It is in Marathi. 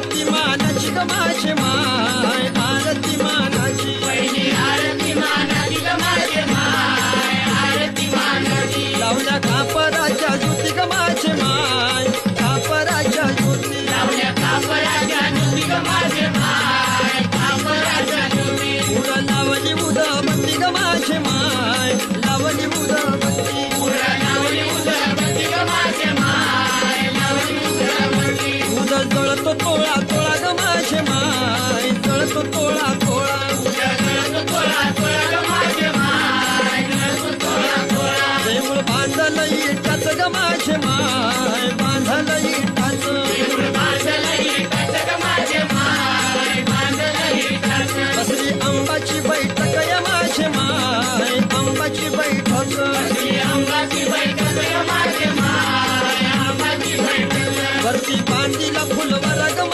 आरती मानाची ग माझे माय आरती मानाची वहिनी आरती मानाची ग माझे माय आरती मानाची लावल्या कापराच्या ज्योती ग माझे माय कापराच्या ज्योती लावल्या कापराच्या ज्योती ग माझे माय कापराच्या ज्योती उड लावली उदबत्ती ग माझे माय लावली उदबत्ती लावली उदबत्ती ग माझे माय लावली उदबत्ती उद जळतो तोळा तोळा ग माझे माय जळतो तोळा तोळा जळतो तोळा तोळा ग माझे माय जळतो तोळा तोळा देऊळ बांधलं इटाच ग माझे माय बांधलं इटाच देऊळ बांधलं इटाचं ग माझे माय बांधलं इटाचं बसली आंबाची बैठक या माझे माय आंबाची बैठक ही आंबाची बैठक ग माझे माय आंबाची बैठक वरती बांधीला फुलवर ग